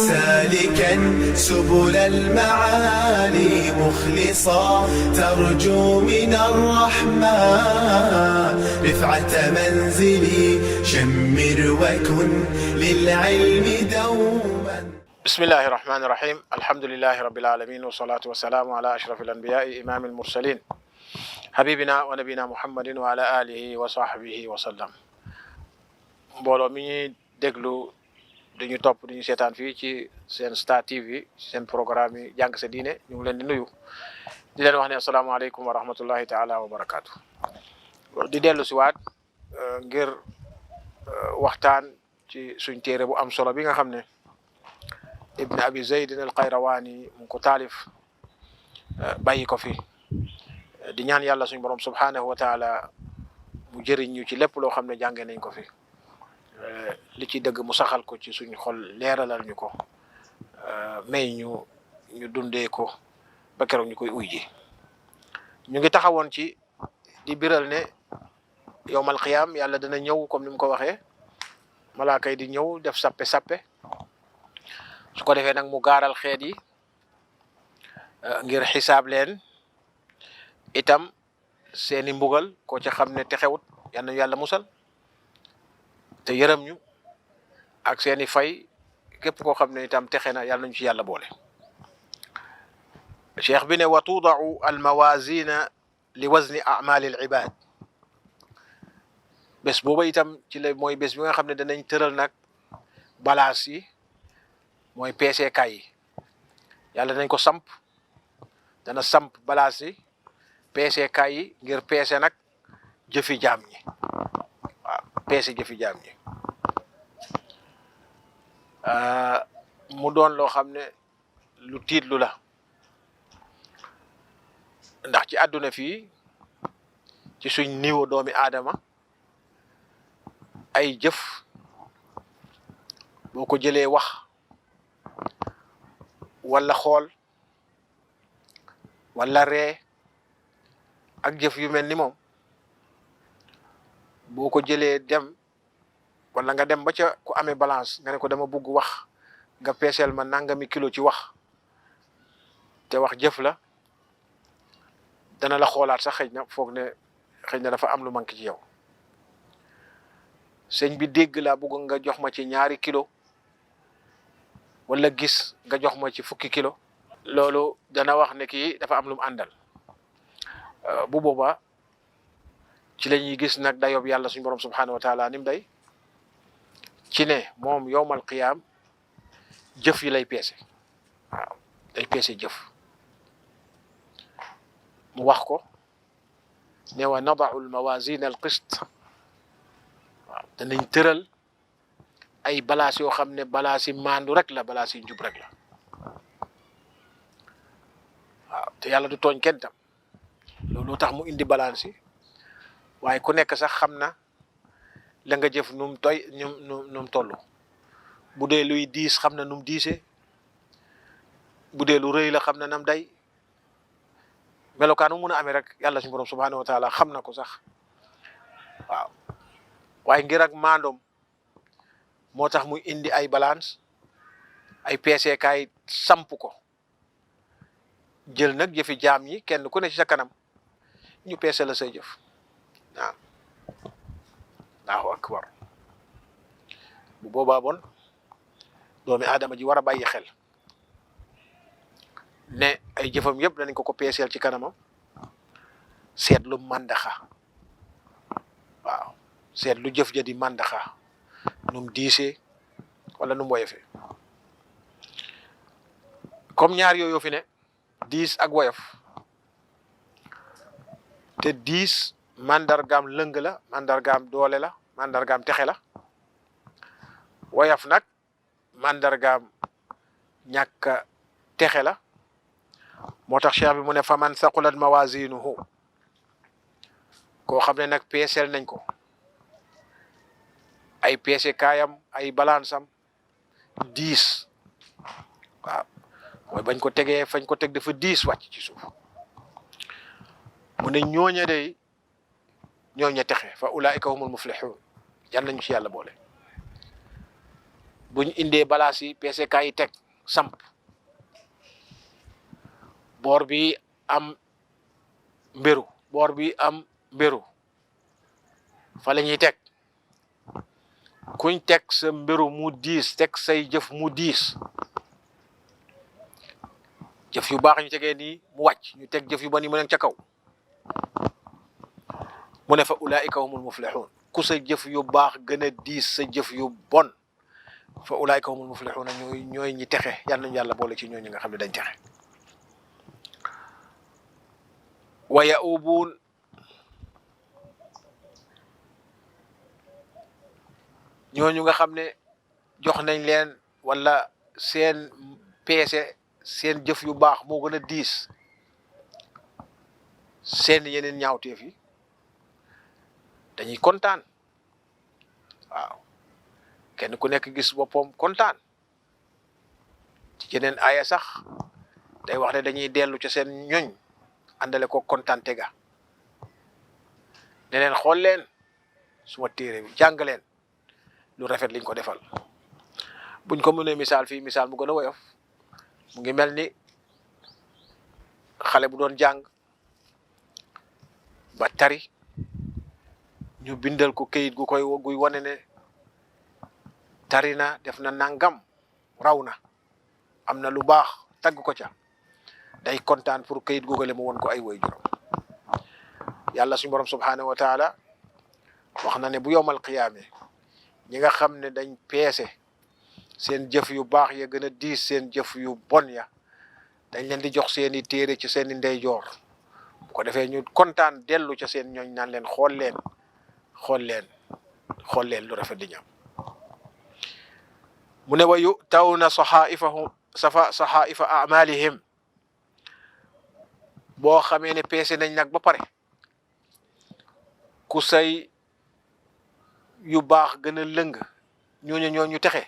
سالكا سبل المعالي مخلصا ترجو من الرحمن رفعة منزلي شمر وكن للعلم دوما. بسم الله الرحمن الرحيم. الحمد لله رب العالمين والصلاة والسلام على أشرف الأنبياء إمام المرسلين حبيبنا ونبينا محمد وعلى آله وصحبه وسلم. mbooloo mi ñuy déglu dañu topp dañu seetaan fii ci seen Star TV seen programme yi jàng sa diine ñu ngi leen di nuyu di leen wax ne asalaamaaleykum wa rahmatullahi taala wa barakaatu. di dellu si waat ngir waxtaan ci suñ téere bu am solo bi nga xam ne Ibn Abi Zayd al-Qayrawani mu ko taalif bàyyi ko fi di ñaan yàlla suñ borom subhanahu wa taala mu jëriñ ñu ci lépp loo xam ne jàngee nañ ko fi. li ci dëgg mu saxal ko ci suñu xol leeralal ñu ko may ñu dundee ko ba keroog ñu koy uy ji ñu ngi taxawoon ci di biral ne yowmal qiyaam yàlla dana ñëw comme ni mu ko waxee malaaka yi di ñëw def sappe su ko defee nag mu gaaral xeet yi ngir xisaab leen itam seeni mbugal ko ca xam ne te xewut yal na yàlla musal te yërëm ñu ak seeni fay képp koo xam ne itam texe na yàlla nañu ci yàlla boole. cheikh bi ne wa tuudau almawasina li wazni amali al ibad bés booba itam ci la mooy bés bi nga xam ne danañ tëral nag balaas yi mooy peesekaay yi yàlla danañ ko samp dana samp balaas yi peesekaay yi ngir peese nag jëfi jaam ñi peese jëfi jaam ñi mu doon loo xam ne lu tiitlu la ndax ci àdduna fii ci suñ niveau doomi aadama ay jëf boo ko jëlee wax wala xool wala ree ak jëf yu mel ni moom boo ko jëlee dem wala nga dem ba ca ku amee balance nga ne ko dama bugg wax nga peeseel ma nangami kilo ci wax te wax jëf la dana la xoolaat sax xëy na foog ne xëy na dafa am lu manqué ci yow sëñ bi dégg laa bugg nga jox ma ci 2 kilo wala gis nga jox ma ci 10 kilo loolu dana wax ne kii dafa am lu mu àndal bu boobaa ci la ñuy gis nag dayob yàlla suñu borom subhanahu wa taala nim day ci ne moom yowmal qiyaam jëf yi lay peese waaw day peese jëf mu wax ko ne wa nadau almawasina al qist waaw danañ tëral ay balaas yoo xam ne balaas yi maandu rek la balaas yi njub rek la waaw te yàlla du tooñ kenn tam loolu tax mu indi balance yi waaye ku nekk sax xam na la nga jëf num toll bu dee luy diis xam na num diisee bu dee lu rëy la xam na nam day melokaan mu mun a amee rek yàlla suñu borom subhanahu wa taala xam na ko sax waaw waaye ngir ak maandoom moo tax muy indi ay balance ay peesekaay samp ko jël nag jëfi jaam yi kenn ku ne ci sa kanam ñu peese la say jëf waaw Allahu akbar bu boobaa bon doomi aadama ji war a bàyyi xel ne ay jëfam yëpp danañ ko peeseel ci kanamam seet lu màndaxa waaw seet lu jëf ja di màndaxa num diisee wala num woyofee comme ñaar yooyu fi ne diis ak woyof te diis mandargaam lëng la mandargaam doole la mandargaam texe la woyof nag mandargaam ñàkk texe la moo tax cheikh bi mu ne fa man saqulat mawazinuhu koo xam ne nag peeseel nañ ko ay peese kaayam ay balansam diis waaw mooy bañ ko tegee fañ ko teg dafa diis wàcc ci suuf mu ne ñooña day ñooña texe fa ulaika humul muflihun yal nañu ci yàlla boole bu ñu indee balaas yi peesekaay yi teg samp boor bi am mbéru boor bi am mbéru fa la ñuy teg kuñ teg sa mbéru mu diis teg say jëf mu diis jëf yu baax ñu tegee nii mu wàcc ñu teg jëf yu bon yi mu nekk ca kaw mu ne fa ulaika humul muflihun ku sa jëf yu baax gën a diis sa jëf yu bon fa ulaika humul muflihun ñooy ñi texe yal nañu yàlla boole ci ñooñu nga xam ne dañ texe wa ya'ubuun ñooñu nga xam ne jox nañ leen wala seen peese seen jëf yu baax moo gën a diis seen yeneen ñaawteef yi dañuy kontaan waaw kenn ku nekk gis boppam kontaan ci yeneen aaya sax day wax ne dañuy dellu ci seen ñoñ àndale ko kontaan tega ne leen xool leen suma téere bi jàng leen lu rafet liñ ko defal buñ ko mënee misaal fii misaal mu gën a woyof mu ngi mel ni xale bu doon jàng ba tari ñu bindal ko kayit gu koy guy wane ne tari na def na nangam raw na am na lu baax tagg ko ca day kontaan pour kayit googale mu won ko ay waajuram yàlla suñu borom subhanahu wa taala wax na ne bu yowmal qiyaame ñi nga xam ne dañ peese seen jëf yu baax ya gën a diis seen jëf yu bon ya dañ leen di jox seeni téere ci seeni ndeyjoor bu ko defee ñu kontaan dellu ca seen ñooñ naan leen xool leen xool leen lu rafet di ñam mu ne wa yu'tawna saxaifa amalihim boo xamee ne peese nañ nag ba pare ku say yu baax gën a lëng ñooñu texe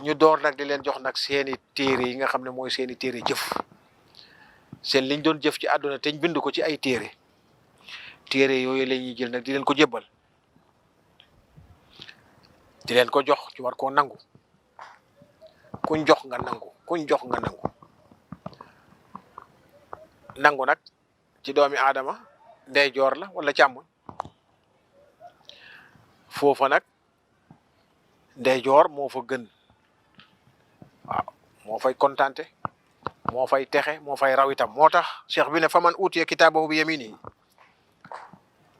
ñu door nag di leen jox nag seeni téere yi nga xam ne mooy seeni téere jëf seen liñ doon jëf ci àdduna te ñu bind ko ci ay téere yooyu la ñuy jël nag di leen ko jébbal di leen ko jox ci war koo nangu kuñ jox nga nangu nangu nag ci doomi aadama ndeyjoor la wala càmmoñ foofa nag ndeyjoor moo fa gën waaw moo fay kontante moo fay texe moo fay raw itam moo tax cheikh bi ne fa man utiya kitaabahu bi yamini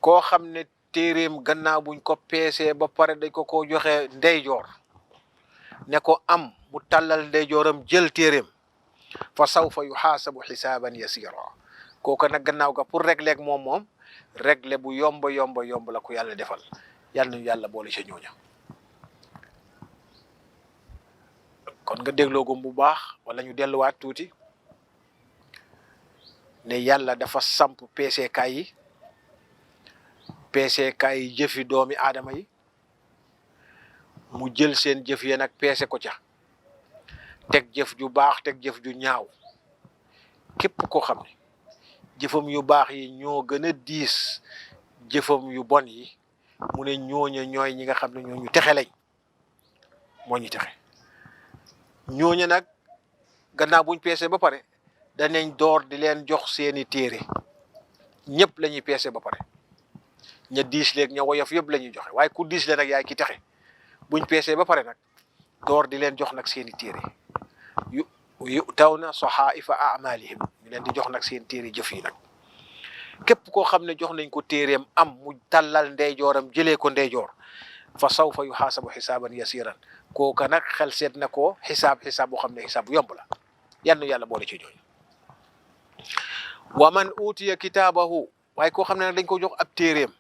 koo xam ne téeréem gannaaw buñ ko peesee ba pare dañ ko joxe ndeyjoor ne ko am mu tàllal ndeyjooram jël téeréem fa sawfa yuxaasabu xisaaban yasira kooka nag gannaaw ga pour régler moom régler bu yomb la ko yàlla defal yàlla nañu yàlla boole ca ñooña kon nga dégloogum bu baax wala ñu delluwaat tuuti ne yàlla dafa samp peesekaay yi jëfi doomi aadama yi mu jël seen jëf yi nag peese ko ca teg jëf ju baax teg jëf ju ñaaw képp koo xam ne jëfam yu baax yi ñoo gën a diis jëfam yu bon yi mu ne ñooña ñooy ñi nga xam ne ñooñu texe lañ moo ñu texe ñooña nag gannaaw buñ peese ba pare danañ door di leen jox seeni téere ñëpp la ñuy peese ba pare ña diis leeg ña woyof yëpp la ñuy joxe waaye ku diis le nag yaay ki texe buñ peese ba pare nag door di leen jox nag seeni téere yu'tawna saxaifa amalihim ñu leen di jox nag seen téere jëf yi nag képp koo xam ne jox nañ ko téereem am mu tàllal ndeyjooram jëlee ko ndeyjoor fa sawfa yuxaasabu xisaaban yasiran kooka nag xel seet na ko xisaab boo xam ne xisaab bu yomb la yal na yàlla boole ci ñooñu wa man utiya kitaabahu waaye koo xam ne nag dañ ko jox ab téereem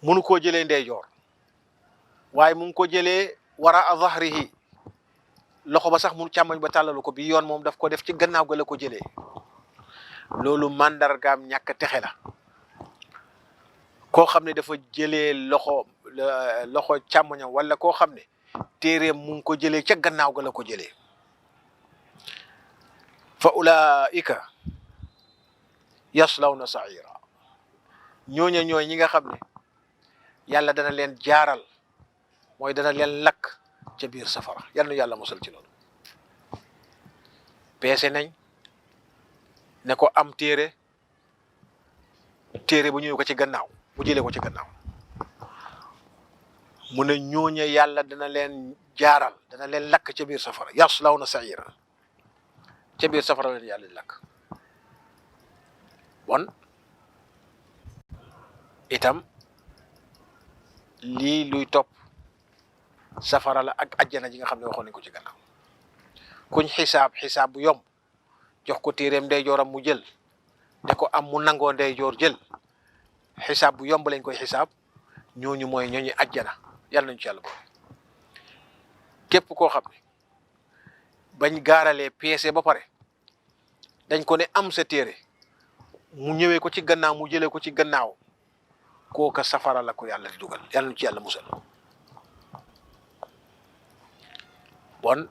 munu koo jëlee ndeyjoor waaye mu ngi ko jëlee waraa zahrihi loxo ba sax mu càmmoñ ba tàllalu ko bi yoon moom daf ko def ci gannaaw ga la ko jëlee loolu mandargaam ñàkk texe la koo xam ne dafa jëlee loxo càmmoñam wala koo xam ne téereem mu ngi ko jëlee ca gannaaw ga la ko jëlee fa ulaika yaslawna saira ñooña ñooy ñi nga xam ne yàlla dana leen jaaral mooy dana leen lakk ca biir safara yal na yàlla musal ci loolu. peese nañ ne ko am téere bu ñëw ko ci gannaaw mu jëlee ko ci gannaaw mu ne ñooña yàlla dana leen jaaral dana leen lakk ca biir safara yaslawna sa'iira ca biir safara leen yàlla di lakk. bon itam lii luy topp safara la ak ajjana ji nga xam ne waxoon nañ ko ci gannaaw. kuñ xisaab bu yomb jox ko téeréem ndeyjooram mu jël ne ko am mu nangoo ndeyjoor jël xisaab bu yomb lañ koy xisaab ñooñu mooy ñooñu ajjana yàlla nañu ci yàlla boole. képp koo xam ne bañ gaaralee peese ba pare dañ ko ne am sa téere mu ñëwee ko ci gannaaw mu jëlee ko ci gannaaw kooka safara la ko yàlla di dugal yàlla nañu ci yàlla musal. bon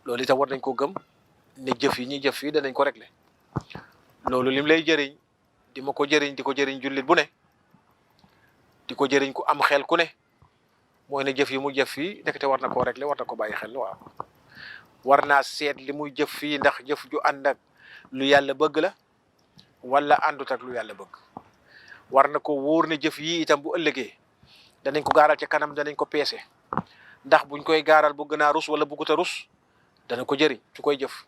loolu itam war nañ ko gëm ne jëf yi ñuy jëf fii danañ ko régler loolu lim lay jëriñ di ma ko jëriñ di ko jëriñ jullit bu ne di ko jëriñ ku am xel ku ne mooy ne jëf yi mu jëf fii ndekete war na koo régler war na ko bàyyi xel waaw. war naa seet li muy jëf fii ndax jëf ju ànd ak lu yàlla bëgg la wala àndut ak lu yàlla bëgg. war na ko wóor ne jëf yi itam bu ëllëgee danañ ko gaaral ca kanam danañ ko peese ndax buñ koy gaaral bu gën a rus wala bu gut a rus dana ko jëriñ su koy jëf.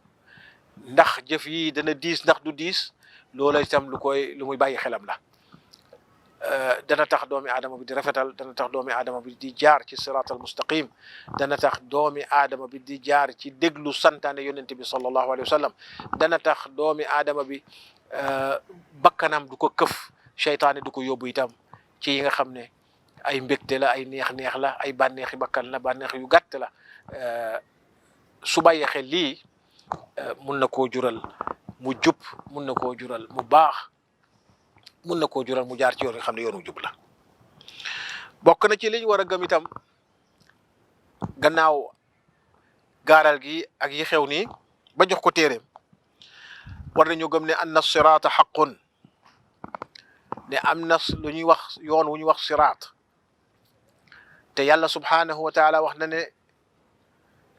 ndax jëf yi dana diis ndax du diis loola itam lu muy bàyyi xelam la. dana tax doomi aadama bi di rafetal dana tax doomi aadama bi di jaar ci siraatal mustaqim dana tax doomi aadama bi di jaar ci déglu santaane yonent bi sallallahu alayhi wa sallam dana tax doomi aadama bi bakkanam du ko këf seytaane du ko yóbbu itam ci yi nga xam ne ay mbégte la ay neex-neex la ay bànneexi bakkan la bànneex yu gàtt la. su bàyyee xel lii mun na koo jural mu jub mun na koo jural mu baax mun na koo jural mu jaar ci yoon nga xam ne yoonu jub la. bokk na ci liñ war a gëm itam gannaaw gaaral gi ak yi xew nii ba jox ko téeréem war nañu gëm ne anna siraata xaqun ne am na lu ñuy wax yoon wu ñuy wax siraat te yàlla subhaanahu wa taala wax na ne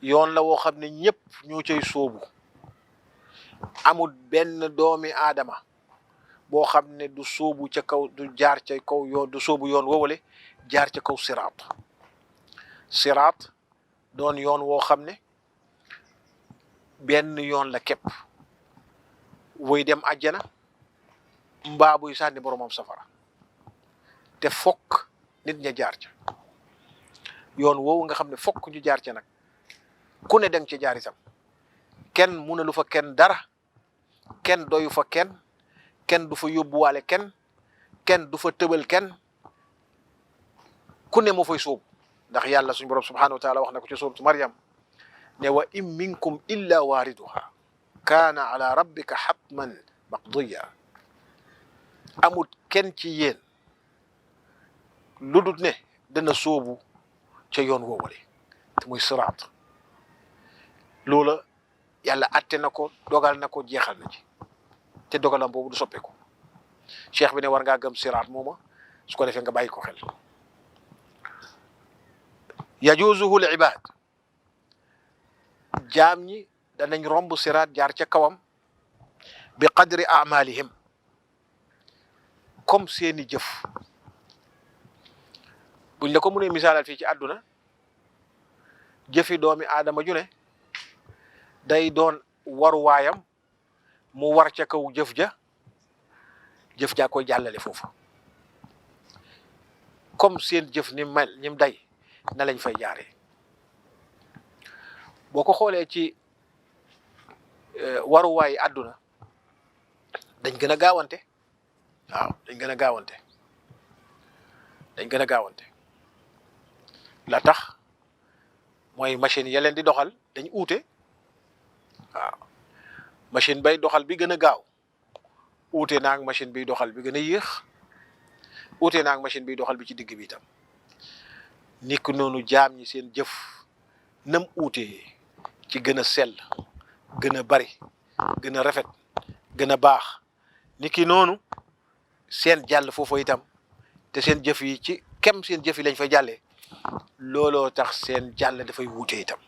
yoon la woo xam ne ñëpp ñoo cay sóobu amul benn doomi aadama boo xam ne du sóobu ca kaw du jaar ca kaw yoon du sóobu yoon woowale jaar ca kaw siraat doon yoon woo xam ne benn yoon la képp woy dem àjjana mbaa buy sànni boromam safara te fokk nit ña jaar ca yoon woowu nga xam ne fokk ñu jaar ca nag ku ne dang ci jaar itam kenn mënalu fa kenn dara kenn doyu fa kenn du fa yóbbuwaale kenn du fa tëbal kenn ku ne moo fay sóobu ndax yàlla suñu borom subhanahu wa taala wax na ko ci suuratu Maryam ne wa in minkum illa waariduha kaana ala rabbika hatman maqdiya amul kenn ci yéen lu dul ne dana sóobu ca yoon woowale te muy siraat loola yàlla atte na ko dogal na ko jeexal na ci te dogalam boobu du soppeeku cheikh bi ne war ngaa gëm siraat mooma su ko defee nga bàyyi ko xel. yajuzuhu l ibad jaam ñi danañ romb siraat jaar ca kawam bi qadri amalihim comme seeni jëf buñ la ko mënee misaalal fii ci àdduna jëfi doomi aadama ju ne day doon waruwaayam mu war ca kaw jëf ja koy jàllale foofu comme seen jëf ni mel ñim day na lañ fay jaaree boo ko xoolee ci waruwaay àdduna dañ gën a gaawante waaw dañ gën a gaawante la tax mooy machine ya leen di doxal dañ uute waaw machine bay doxal bi gën a gaaw uute naag machine biy doxal bi gën a yéex uute naag machine biy doxal bi ci digg bi itam niki noonu jaam ñi seen jëf nam uutee ci gën a sell gën a bari gën a rafet gën a baax niki noonu seen jàll foofu itam te seen jëf yi ci kem seen jëf yi lañ fay jàllee looloo tax seen jàll dafay wuute itam.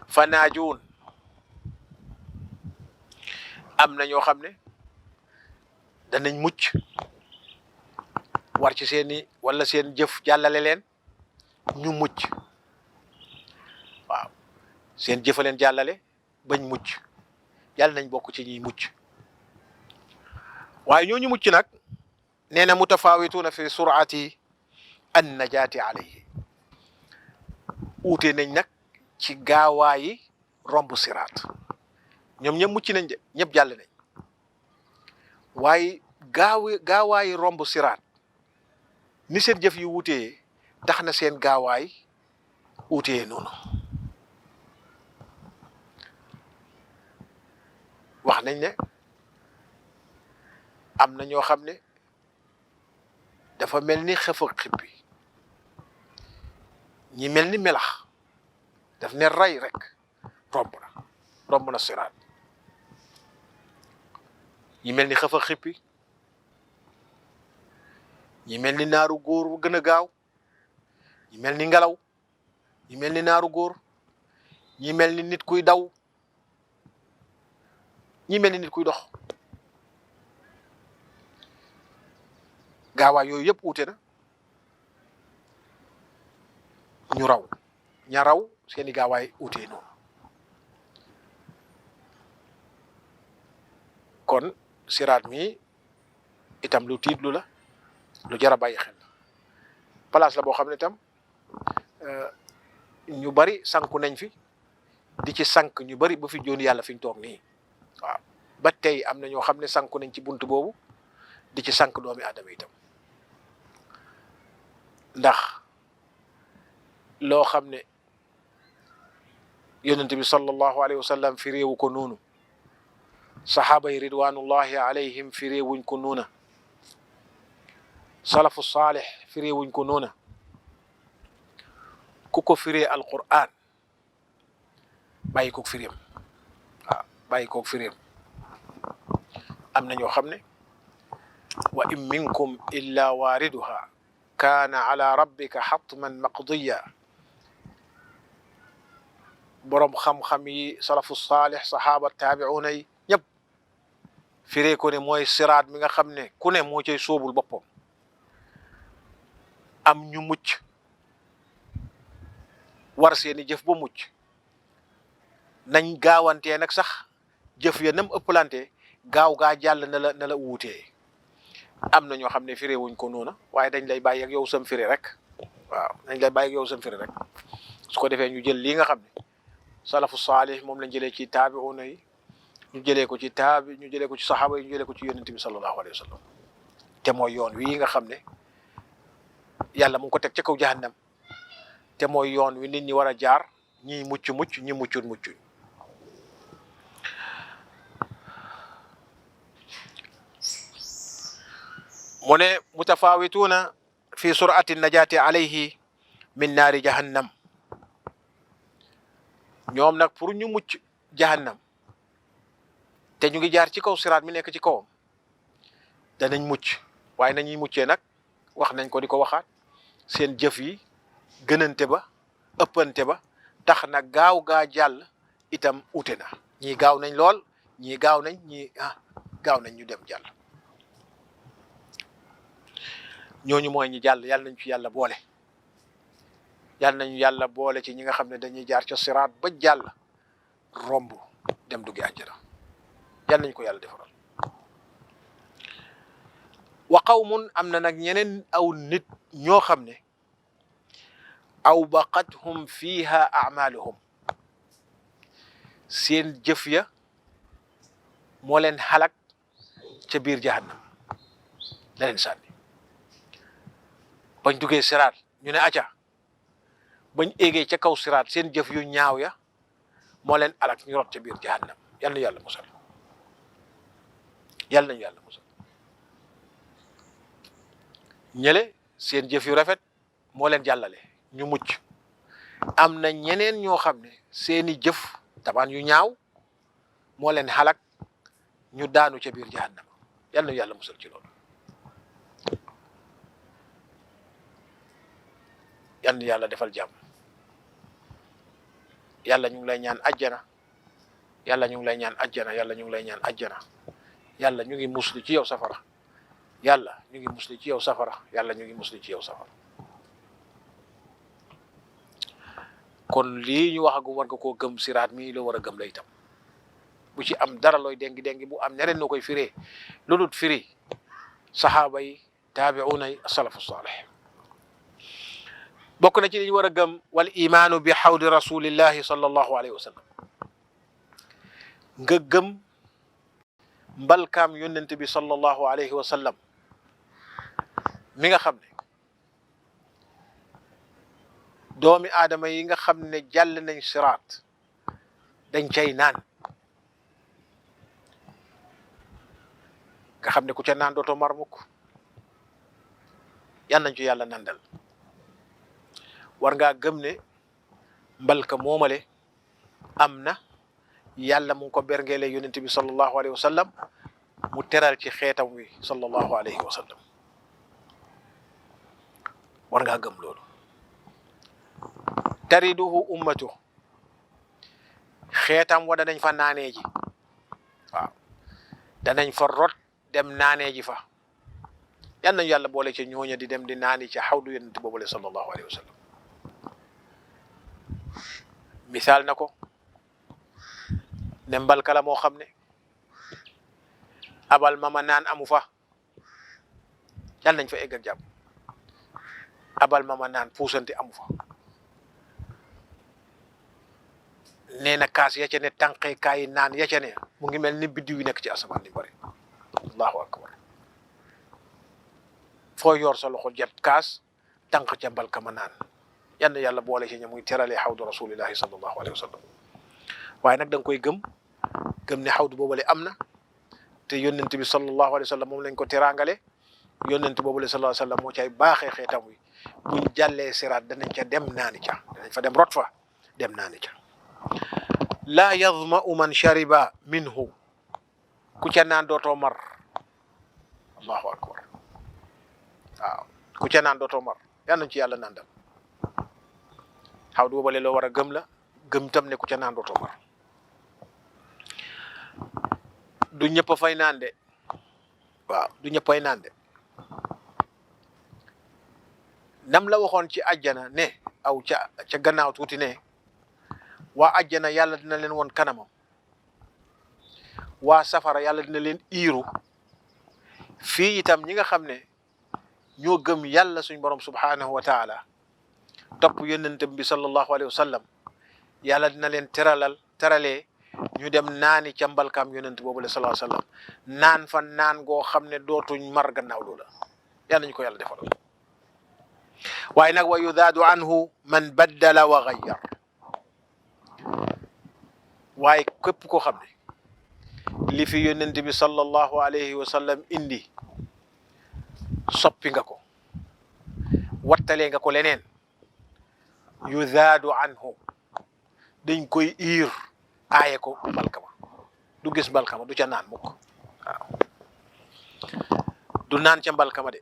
fa naajuun am na ñoo xam ne danañ mucc war ci seeni wala seen jëf jàllale leen ñu mucc. waaw seen jëfa leen jàllale bañ mucc, yàlla nañ bokk ci ñuy mucc. waaye ñooñu mucc nag nee na mutafaawituuna fi sur'ati an najaati alayhi, uute nañ nag ci gaawaayi romb siraat. ñoom ñëpp mucc nañ de, ñëpp jàll nañ, waaye gaawaayi romb siraat ni seen jëf yu wuutee tax na seen gaawaay uutee noonu. wax nañ ne am na ñoo xam ne dafa mel ni xëf ak xippi, ñi mel ni melax, daf ne ray rek romb na siraat. ñi mel ni xëf ak xippi, ñi mel ni naaru góor bu gën a gaaw, ñi mel ni ngelaw, ñi mel ni naaru góor, ñi mel ni nit kuy daw, ñi mel ni nit kuy dox. gaawaay yooyu yëpp uute na, ñu raw ña raw seeni gaawaay uute noonu. kon siraat mi itam lu tiitlu la, lu jar a bàyyi xel. place la boo xam ne itam ñu bari sanku nañ fi, di ci sank ñu bari ba fi jooni yàlla fi ñu toog nii. waaw ba tey am na ñoo xam ne sanku nañ ci buntu boobu, di ci sank doomi aadama itam. ndax loo xam ne yonent bi sallallahu alayhi wa sallam fi réewu ko noonu, saxaaba yi ridwanullahi alayhim fi réewuñ ko noona, salafu saalih fi réewuñ ko noona, ku ko firee alquran bàyyi koog firéem. waaw bàyyi koog firéem. am na ñoo xam ne wa in minkum illa waariduha kaana ala rabbika xatman maqdiya. boroom xam-xam yi salafu saalih saxaaba taabi'uuna yi ñëpp firee ko ne mooy siraat mi nga xam ne ku ne moo cay sóobul boppam. am ñu mucc war seeni jëf ba mucc, nañ gaawantee nag sax jëf ya nam ëpplante gaaw gaa jàll na la wuutee. am na ñoo xam ne firee wuñ ko noona, waaye dañ lay bàyyi ak yow sam firi rek. waaw dañ lay bàyyi ak yow sam firi rek. su ko defee ñu jël lii nga xam ne salafu saalih moom lañ jëlee ci taabi'uuna yi, ñu jëlee ko ci saxaaba yi, ñu jëlee ko ci yonent bi sallallahu alayhi wa sallam. te mooy yoon wi nga xam ne yàlla mu ngi ko teg ca kaw jahannam, te mooy yoon wi nit ñi war a jaar, ñi mucc ñi muccuñ. mu ne mutafaawituuna fi sur'ati najaati alayhi min naari jahannam. ñoom nag pour ñu mucc jahannam te ñu ngi jaar ci kaw siraat mi nekk ci kawam, danañ mucc. waaye nañuy muccee nag wax nañ ko di ko waxaat, seen jëf yi gënante ba ëppante ba tax na gaaw gaa jàll itam ute na. ñii gaaw nañ lool, ñii gaaw nañ, gaaw nañ ñu dem jàll. ñooñu mooy ñi jàll. yàlla nañ ci yàlla boole. yàlla nañu yàlla boole ci ñi nga xam ne dañuy jaar ca siraat ba jàll romb dem duggi àjjana. yàlla nañ ko yàlla defaral. wa qawmun am na nag ñeneen aw nit ñoo xam ne aw baqathum fiha a'maluhum, seen jëf ya moo leen xalak ca biir jahannam, la leen sànni. bañ duggee siraat ñu ne aca, bañ éegee ca kaw siraat seen jëf yu ñaaw ya moo leen alak ñu rot ca biir jahannam. yal na yàlla musal, yal nañu yàlla musal. ñële seen jëf yu rafet moo leen jàllale ñu mucc. am na ñeneen ñoo xam ne seeni jëf tabaan yu ñaaw moo leen xalak ñu daanu ca biir jahannam. yal nañu yàlla musal ci loolu. yan yàlla defal jàmm. yàlla ñu ngi lay ñaan ajjana, yàlla ñu ngi lay ñaan ajjana, yàlla ñu ngi lay ñaan ajjana, yàlla ñu ngi musli ci yow safara, yàlla ñu ngi musli ci yow safara, yàlla ñu ngi musli ci yow safara. kon lii ñu waxagum war nga koo gëm, siraat mii loo war a gëm la itam. bu ci am dara looy dengi bu am neneen noo koy firee lu dul firi saxaaba yi, taabi'uuna yi, salafu saalih. bokk na ci li ñu war a gëm wal imaanu bi xawdi rasulillahi sallallahu alayhi wa sallam. nga gëm mbalkaam yónnent bi sallallahu alayhi wa sallam mi nga xam ne doomi aadama yi nga xam ne jàll nañ siraat dañ cay naan, nga xam ne ku ca naan dootoo mar mukk. yan nañ ci yàlla nandal. war ngaa gëm ne mbalka moomale am na, yàlla mu ngi ko berngeele yonent bi sallallahu alayhi wa sallam mu teral ci xeetam wi sallallahu alayhi wa sallam. war ngaa gëm loolu. tariduhu ummatu, xeetam wa danañ fa naanee ji. waaw danañ fa rot dem naanee ji fa. yan nañ yàlla boole ci ñooña di dem di naani ci xawdu yonent boobule sallallahu alayhi wa sallam. misaal na ko ne mbalka la moo xam ne abal mama naan amu fa. yàlla nañ fa egg ak jàmm. abal mama naan puusante amu fa. nee na kaas ya ca ne tànqee kaay naan ya ca ne mu ngi mel ni biddiw yi nekk ci asamaan ni bëri. allahu akbar. foo yor sa loxo jot kaas tànq ca mbalka ma naan. yan yàlla boole ci ña muy teralee xawdu rasulillahi sallallahu alayhi wa sallam. waaye nag da nga koy gëm ne xawdu boobale am na te yónnent bi sallallahu alayhi wa sallam moom lañ ko teraangale. yónnent boobale sallallahu alayhi wa sallam moo cay baaxee xeetam wi buñ jàllee siraat danañ ca dem naani ca, danañ fa dem rot fa dem naani ca. laa yadma'u man shariba minhu, ku ca naan dootoo mar. allahu akbar. waaw ku ca naan dootoo mar. yal nañ ci yàlla nandal. xawdu boobale loo war a gëm la, gëm tam ne ku ca naan dootoo mar. du ñëpp a fay naan de. waaw du ñëpp ay naan de. nam la waxoon ci àjjana ne aw ca gannaaw tuuti ne waa àjjana yàlla dina leen woon kanamam, waa safara yàlla dina leen iiru. fii itam ñi nga xam ne ñoo gëm yàlla suñ borom subhanahu wa taala topp yonentam bi sallallahu alayhi wa sallam, yàlla dina leen teralee ñu dem naani ca mbalkaam yonent boobu la sallallahu alayhi wa sallam, naan fa naan goo xam ne dootuñ mar gannaaw loola. yàlla ñu ko yàlla defal. waaye nag wa yudaadu anhu man baddala wa gayyar. waaye képp koo xam ne li fi yonent bi sallallahu alayhi wa sallam indi soppi nga ko, wattalee nga ko leneen, yudaadu anhu dañ koy iir aaye ko mbalka ma. du gis mbalka ma, du ca naan mukk. waaw du naan ca mbalka ma de,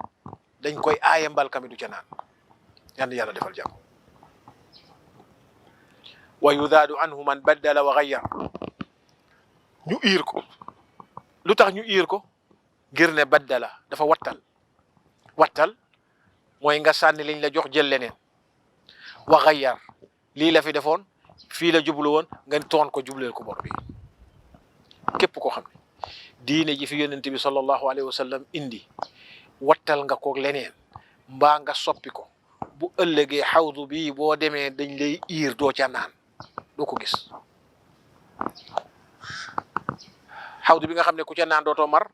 dañ koy aaye mbalka mi du ca naan. yal na yàlla defal jàmm. wa yudaadu anhu man baddala wa gayyar. ñu iir ko. lu tax ñu iir ko? ngir ne baddala dafa wattal mooy nga sànni liñ la jox jël leneen. wa gayyar lii la fi defoon fii la jublu woon nga toon ko jubleel ko bor bi. képp koo xam ne diine ji fi yonent bi sallallahu alayhi wa sallam indi wattal nga ko leneen mbaa nga soppi ko, bu ëllëgee xawdu bii boo demee dañ lay iir doo ca naan, doo ko gis. xawdu bi nga xam ne ku ca naan dootoo mar,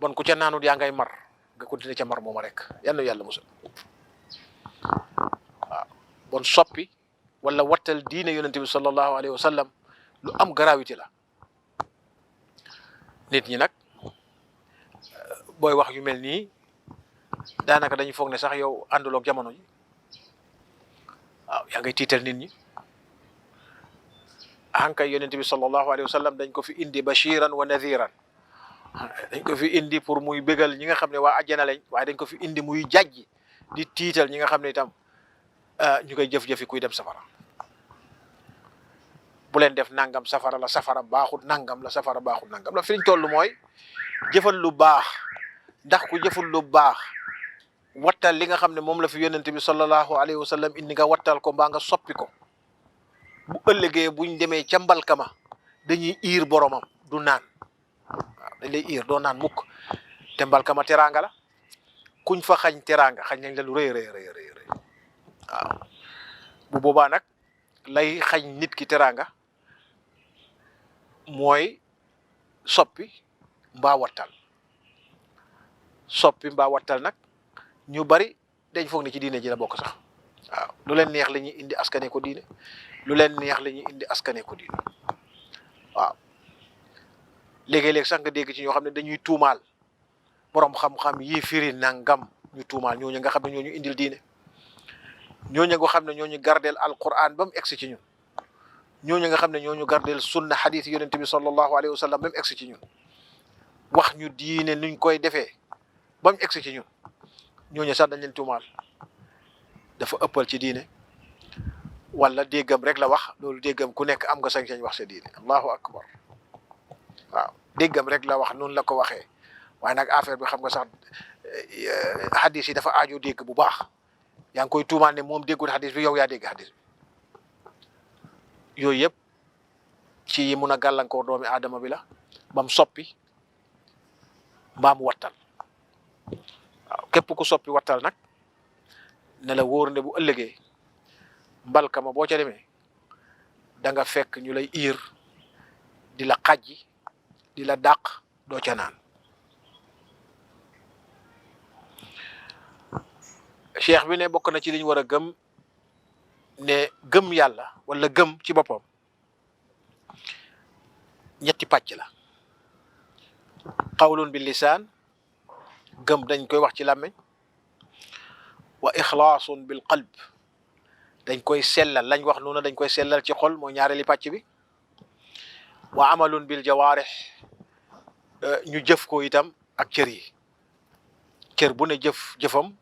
bon ku ca naanut yaa ngay mar, nga continuer ca mar mooma rek. yal na yàlla musal. waaw bon soppi wala wattal diine yonent bi sallallahu alayhi wa sallam lu am gravité la. nit ñi nag booy wax yu mel nii daanaka dañu foog ne sax yow ànduloog jamono ji. waaw yaa ngay tiital nit ñi. ankay yonent bi sallallahu alayhi wa sallam dañ ko fi indi bashiran wa nadhiran. dañ ko fi indi pour muy bégal ñi nga xam ne waa àjjana lañ, waaye dañ ko fi indi muy jàjji di tiital ñi nga xam ne itam ñu koy jëf-jëfi kuy dem safara. bu leen def nangam safara la, safara baaxul nangam la, safara baaxul nangam la. fi ñu toll mooy jëfal lu baax, ndax ku jëful lu baax wattal li nga xam ne moom la fi yonent bi sallallahu alayhi wa sallam indi nga wattal ko mbaa nga soppi ko. bu ëllëgee buñ demee ca mbalkama dañuy iir boromam du naan. waaw dañ lay iir doo naan mukk. te mbalkama teraanga la, kuñ fa xañ teraanga xañ nañ la lu rëy rëy. waaw bu boobaa nag lay xañ nit ki teraanga mooy soppi mbaa wattal. soppi mbaa wattal nag ñu bari dañ foog ne ci diine ji la bokk sax. waaw lu leen neex la ñuy indi askane ko diine, lu leen neex la ñuy indi askane ko diine. waaw léegi-léeg sax nga dégg ci ñoo xam ne dañuy tuumaal borom xam-xam yi firi nangam, ñu tuumaal ñooñu nga xam ne ñooñu indil diine. ñooñu nga xam ne ñooñu gardeel alquran ba mu egsi ci ñun, ñooñu nga xam ne ñooñu gardeel sunna xadis yonente bi sallallahu alayhi wa sallam ba mu egsi ci ñun, wax ñu diine nuñ koy defee ba mu egsi ci ñun. ñooñu sax dañ leen tuumaal dafa ëppal ci diine, wala déggam rek la wax. loolu déggam ku nekk am nga sañ-sañ wax sa diine. allahu akbar. waaw déggam rek la wax, noonu la ko waxee. waaye nag affaire bi xam nga sax hadis yi dafa aajo dégg bu baax. yaa ngi koy tuumaal ne moom déggul hadis bi, yow yaa dégg hadis bi. yooyu yëpp ci yi mun a gàllankoor doomi aadama bi la bam soppi mbaa mu wattal. waaw képp ku soppi wattal nag ne la wóor ne bu ëllëgee mbalkama boo ca demee da nga fekk ñu lay iir di la xajji di la dàq, doo ca naan. cheikh bi ne bokk na ci li ñu war a gëm ne gëm yàlla wala gëm ci boppam ñetti pàcc la. qawlun bil lisaan, gëm dañ koy wax ci làmmiñ. wa ixlaasun bil qalb, dañ koy sellal, lañ wax noonu dañ koy sellal ci xol, mooy ñaareeli pàcc bi. wa amalun bil jawaarix, ñu jëf ko itam ak cër yi. cër bu ne jëfam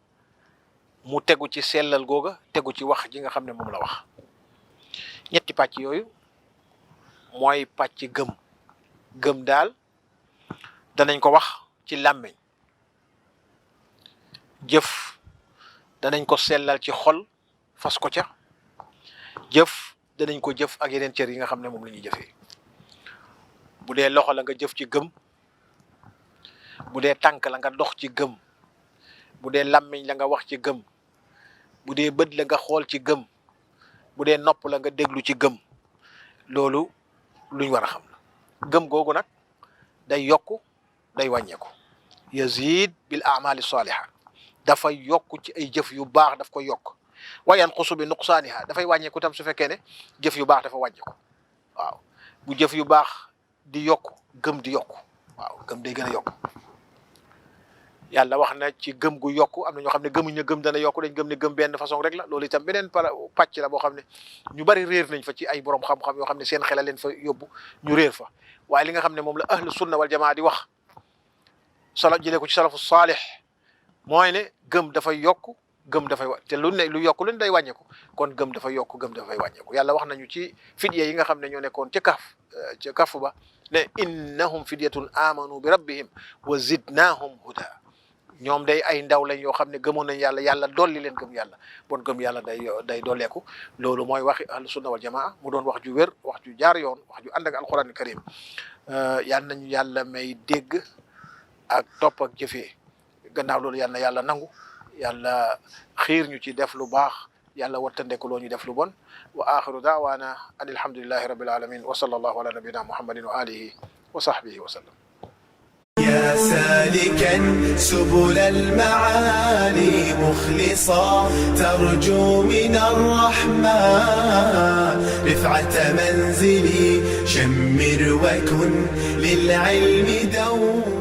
mu tegu ci sellal googa, tegu ci wax ji nga xam ne moom la wax. ñetti pàcc yooyu mooy pàcc gëm. gëm daal danañ ko wax ci làmmiñ, jëf danañ ko sellal ci xol fas ko ca, jëf danañ ko jëf ak yeneen cër yi nga xam ne moom la ñuy jëfee. bu dee loxo la nga jëf ci gëm, bu dee tànk la nga dox ci gëm, bu dee làmmiñ la nga wax ci gëm, bu dee bët la nga xool ci gëm, bu dee nopp la nga déglu ci gëm. loolu luñ war a xam la. gëm googu nag day yokku day wàññeeku. yazid bil a'mali saliha, dafay yokku ci ay jëf yu baax, daf ko yokk. wa yanqusu bi nuqsaaniha, dafay wàññeeku tam su fekkee ne jëf yu baax dafa wàññeeku. waaw bu jëf yu baax di yokku, gëm di yokku. waaw gëm day gën a yokku. yàlla wax na ci gëm gu yokku. am na ñoo xam ne gëmuñ ne gëm dana yokku, dañ gëm ne gëm benn façon rek la. loolu itam beneen pàcc la boo xam ne ñu bari réer nañ fa ci ay borom xam-xam yoo xam ne seen xel leen fa yóbbu ñu réer fa. waaye li nga xam ne moom la ahlu sunna wal jamaa di wax, jëlee ko ci salafu saalih, mooy ne gëm dafay yokku, gëm dafay te lu ne lu yokku lu ne day wàññeeku. kon gëm dafay yokku, gëm dafay wàññeeku. yàlla wax nañu ci fidya yi nga xam ne ñoo nekkoon ca kaf ba ne innahum fidyatun amanu bi rabbihim wa zidnahum huda. ñoom day ay ndaw lañ yoo xam ne gëmoon nañ yàlla, yàlla dolli leen gëm yàlla. bon gëm yàlla day dolleeku. loolu mooy waxi ahlu sunna wal jamaa, mu doon wax ju wér, wax ju jaar yoon, wax ju ànd ak alquran karim. yal nañu yàlla may dégg ak topp ak jëfee. gannaaw loolu yal na yàlla nangu, yàlla xiir ñu ci def lu baax, yàlla wattandeku loo ñu def lu bon. wa axiru daawaana an alhamdulillahi rabbil alamin wa sallallahu ala nabina muhammadin wa alihi wa sahbihi wa sallam. يا سالكا سبل المعالي مخلصا ترجو من الرحمن رفعة منزلي شمر وكن للعلم دوما.